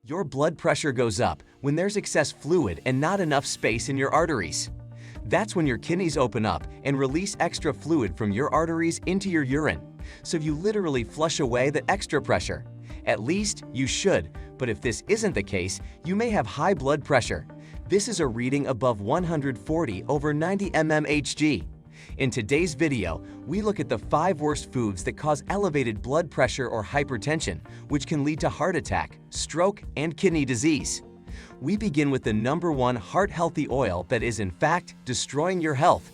Your blood pressure goes up when there's excess fluid and not enough space in your arteries. That's when your kidneys open up and release extra fluid from your arteries into your urine, so you literally flush away the extra pressure. At least, you should, but if this isn't the case, you may have high blood pressure. This is a reading above 140 over 90 mmHg. In today's video, we look at the 5 worst foods that cause elevated blood pressure or hypertension, which can lead to heart attack, stroke, and kidney disease. We begin with the number 1 heart-healthy oil that is in fact destroying your health.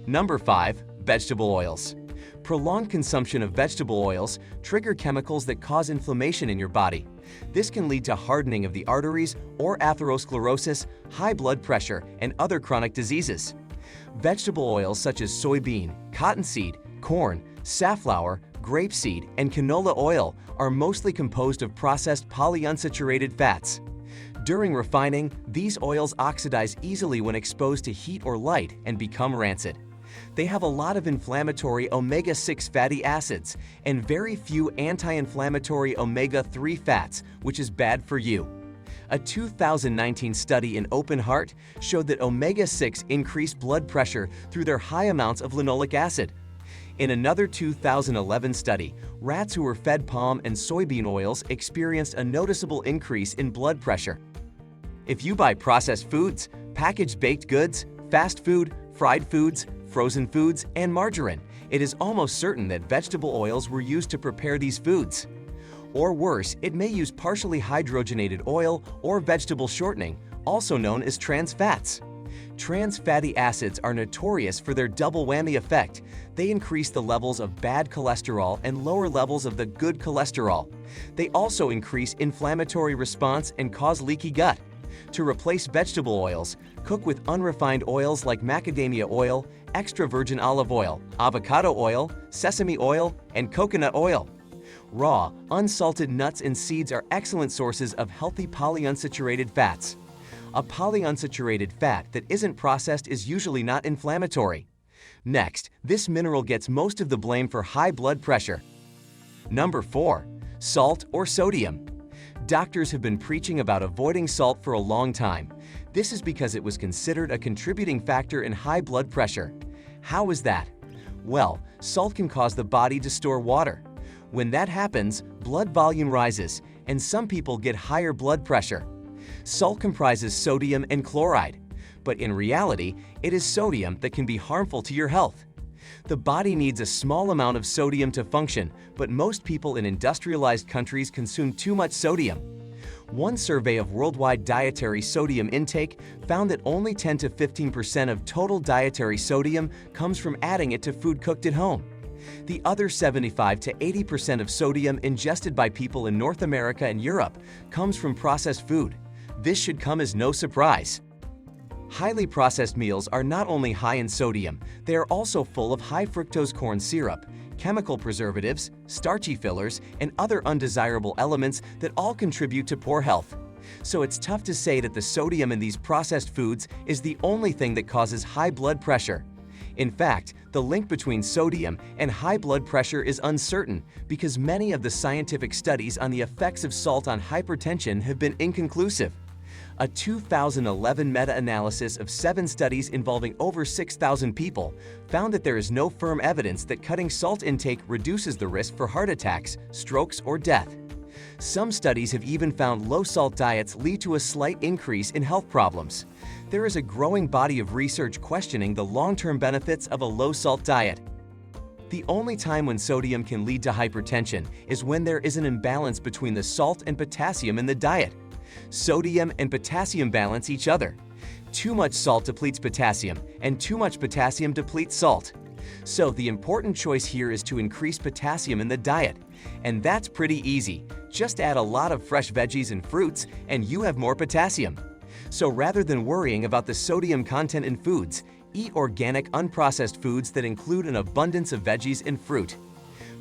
Number 5. Vegetable oils. Prolonged consumption of vegetable oils trigger chemicals that cause inflammation in your body. This can lead to hardening of the arteries or atherosclerosis, high blood pressure, and other chronic diseases. Vegetable oils such as soybean, cottonseed, corn, safflower, grapeseed, and canola oil are mostly composed of processed polyunsaturated fats. During refining, these oils oxidize easily when exposed to heat or light and become rancid. They have a lot of inflammatory omega-6 fatty acids and very few anti-inflammatory omega-3 fats, which is bad for you. A 2019 study in Open Heart showed that omega-6 increased blood pressure through their high amounts of linoleic acid. In another 2011 study, rats who were fed palm and soybean oils experienced a noticeable increase in blood pressure. If you buy processed foods, packaged baked goods, fast food, fried foods, frozen foods, and margarine, it is almost certain that vegetable oils were used to prepare these foods. Or worse, it may use partially hydrogenated oil or vegetable shortening, also known as trans fats. Trans fatty acids are notorious for their double whammy effect. They increase the levels of bad cholesterol and lower levels of the good cholesterol. They also increase inflammatory response and cause leaky gut. To replace vegetable oils, cook with unrefined oils like macadamia oil, extra virgin olive oil, avocado oil, sesame oil, and coconut oil. Raw, unsalted nuts and seeds are excellent sources of healthy polyunsaturated fats. A polyunsaturated fat that isn't processed is usually not inflammatory. Next, this mineral gets most of the blame for high blood pressure. Number 4. Salt or sodium. Doctors have been preaching about avoiding salt for a long time. This is because it was considered a contributing factor in high blood pressure. How is that? Well, salt can cause the body to store water. When that happens, blood volume rises, and some people get higher blood pressure. Salt comprises sodium and chloride, but in reality, it is sodium that can be harmful to your health. The body needs a small amount of sodium to function, but most people in industrialized countries consume too much sodium. One survey of worldwide dietary sodium intake found that only 10 to 15% of total dietary sodium comes from adding it to food cooked at home. The other 75 to 80% of sodium ingested by people in North America and Europe comes from processed food. This should come as no surprise. Highly processed meals are not only high in sodium, they are also full of high fructose corn syrup, chemical preservatives, starchy fillers, and other undesirable elements that all contribute to poor health. So it's tough to say that the sodium in these processed foods is the only thing that causes high blood pressure. In fact, the link between sodium and high blood pressure is uncertain because many of the scientific studies on the effects of salt on hypertension have been inconclusive. A 2011 meta-analysis of 7 studies involving over 6,000 people found that there is no firm evidence that cutting salt intake reduces the risk for heart attacks, strokes, or death. Some studies have even found low-salt diets lead to a slight increase in health problems. There is a growing body of research questioning the long-term benefits of a low-salt diet. The only time when sodium can lead to hypertension is when there is an imbalance between the salt and potassium in the diet. Sodium and potassium balance each other. Too much salt depletes potassium, and too much potassium depletes salt. So the important choice here is to increase potassium in the diet. And that's pretty easy. Just add a lot of fresh veggies and fruits, and you have more potassium. So rather than worrying about the sodium content in foods, eat organic, unprocessed foods that include an abundance of veggies and fruit.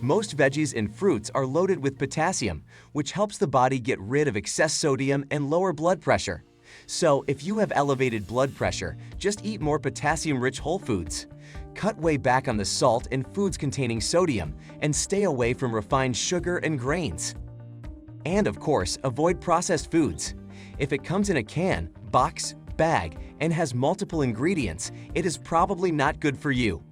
Most veggies and fruits are loaded with potassium, which helps the body get rid of excess sodium and lower blood pressure. So if you have elevated blood pressure, just eat more potassium-rich whole foods. Cut way back on the salt and foods containing sodium, and stay away from refined sugar and grains. And of course, avoid processed foods. If it comes in a can, box, bag, and has multiple ingredients, it is probably not good for you.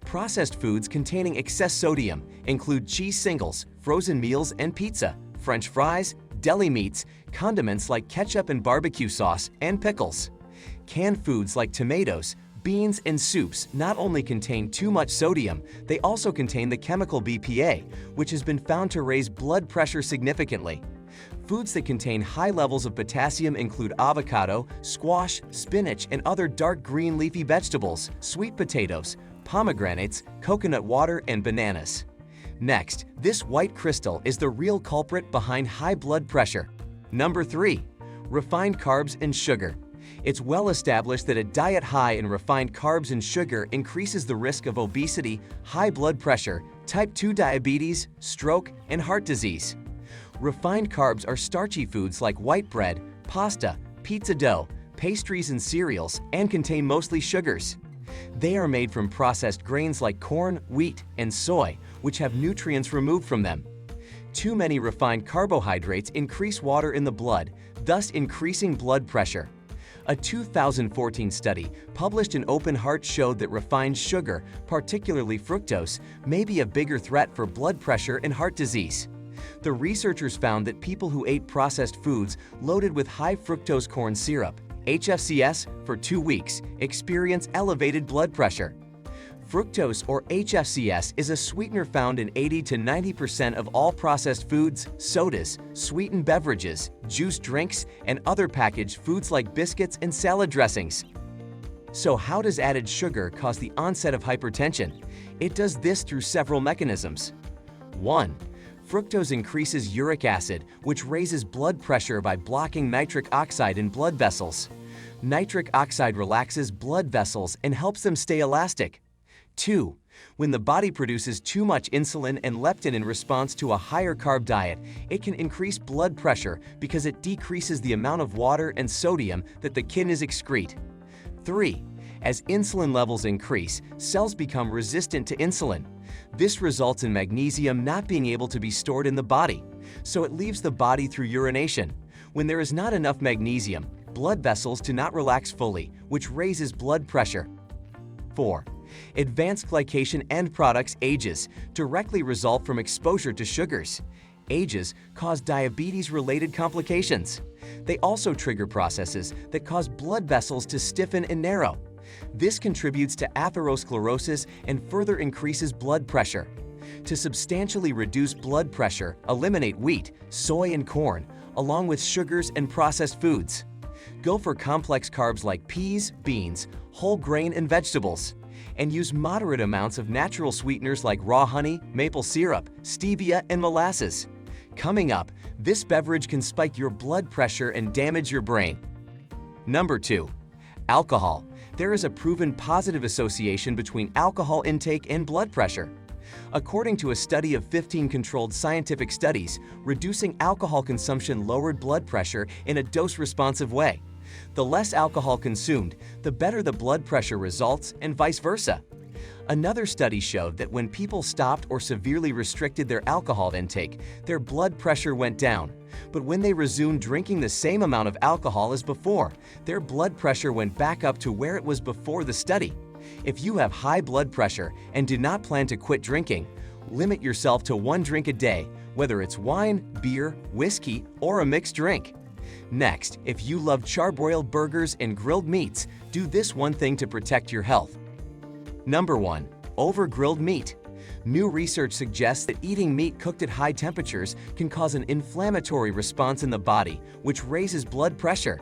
Processed foods containing excess sodium include cheese singles, frozen meals and pizza, French fries, deli meats, condiments like ketchup and barbecue sauce, and pickles. Canned foods like tomatoes, beans, and soups not only contain too much sodium, they also contain the chemical BPA, which has been found to raise blood pressure significantly. Foods that contain high levels of potassium include avocado, squash, spinach, and other dark green leafy vegetables, sweet potatoes, pomegranates, coconut water, and bananas. Next, this white crystal is the real culprit behind high blood pressure. Number 3. Refined carbs and sugar. It's well established that a diet high in refined carbs and sugar increases the risk of obesity, high blood pressure, type 2 diabetes, stroke, and heart disease. Refined carbs are starchy foods like white bread, pasta, pizza dough, pastries, and cereals, and contain mostly sugars. They are made from processed grains like corn, wheat, and soy, which have nutrients removed from them. Too many refined carbohydrates increase water in the blood, thus increasing blood pressure. A 2014 study published in Open Heart showed that refined sugar, particularly fructose, may be a bigger threat for blood pressure and heart disease. The researchers found that people who ate processed foods loaded with high fructose corn syrup, HFCS, for 2 weeks experience elevated blood pressure. Fructose, or HFCS, is a sweetener found in 80 to 90% of all processed foods, sodas, sweetened beverages, juice drinks, and other packaged foods like biscuits and salad dressings. So how does added sugar cause the onset of hypertension? It does this through several mechanisms. 1. Fructose increases uric acid, which raises blood pressure by blocking nitric oxide in blood vessels. Nitric oxide relaxes blood vessels and helps them stay elastic. 2. When the body produces too much insulin and leptin in response to a higher carb diet, it can increase blood pressure because it decreases the amount of water and sodium that the kidneys excrete. 3. As insulin levels increase, cells become resistant to insulin. This results in magnesium not being able to be stored in the body, so it leaves the body through urination. When there is not enough magnesium, blood vessels do not relax fully, which raises blood pressure. 4. Advanced glycation end products AGEs directly result from exposure to sugars. AGEs cause diabetes-related complications. They also trigger processes that cause blood vessels to stiffen and narrow. This contributes to atherosclerosis and further increases blood pressure. To substantially reduce blood pressure, eliminate wheat, soy, and corn, along with sugars and processed foods. Go for complex carbs like peas, beans, whole grain, and vegetables. And use moderate amounts of natural sweeteners like raw honey, maple syrup, stevia, and molasses. Coming up, this beverage can spike your blood pressure and damage your brain. Number 2. Alcohol. There is a proven positive association between alcohol intake and blood pressure. According to a study of 15 controlled scientific studies, reducing alcohol consumption lowered blood pressure in a dose-responsive way. The less alcohol consumed, the better the blood pressure results, and vice versa. Another study showed that when people stopped or severely restricted their alcohol intake, their blood pressure went down. But when they resumed drinking the same amount of alcohol as before, their blood pressure went back up to where it was before the study. If you have high blood pressure and do not plan to quit drinking, limit yourself to 1 drink a day, whether it's wine, beer, whiskey, or a mixed drink. Next, if you love charbroiled burgers and grilled meats, do this one thing to protect your health. Number 1. Over-grilled meat. New research suggests that eating meat cooked at high temperatures can cause an inflammatory response in the body, which raises blood pressure.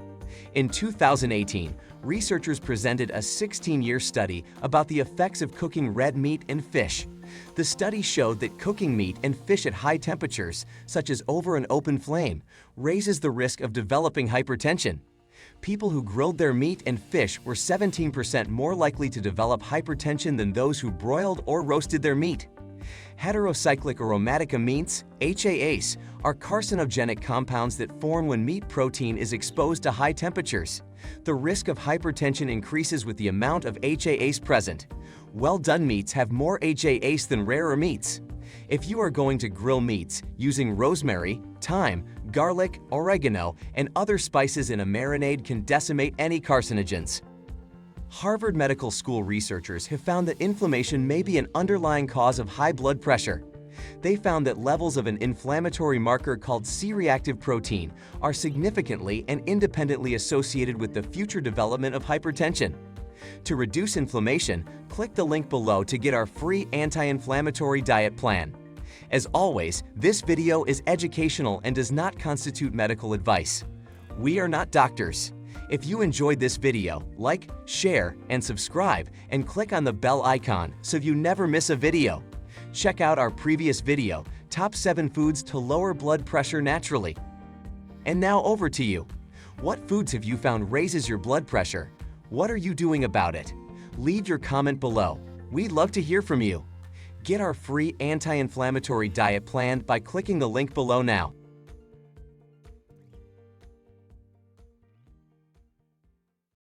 In 2018, researchers presented a 16-year study about the effects of cooking red meat and fish. The study showed that cooking meat and fish at high temperatures, such as over an open flame, raises the risk of developing hypertension. People who grilled their meat and fish were 17% more likely to develop hypertension than those who broiled or roasted their meat. Heterocyclic aromatic amines, HAAs, are carcinogenic compounds that form when meat protein is exposed to high temperatures. The risk of hypertension increases with the amount of HAAs present. Well-done meats have more HAAs than rarer meats. If you are going to grill meats using rosemary, thyme, garlic, oregano, and other spices in a marinade can decimate any carcinogens. Harvard Medical School researchers have found that inflammation may be an underlying cause of high blood pressure. They found that levels of an inflammatory marker called C-reactive protein are significantly and independently associated with the future development of hypertension. To reduce inflammation, click the link below to get our free anti-inflammatory diet plan. As always, this video is educational and does not constitute medical advice. We are not doctors. If you enjoyed this video, like, share, and subscribe, and click on the bell icon so you never miss a video. Check out our previous video, Top 7 Foods to Lower Blood Pressure Naturally. And now over to you. What foods have you found raises your blood pressure? What are you doing about it? Leave your comment below. We'd love to hear from you. Get our free anti-inflammatory diet plan by clicking the link below now.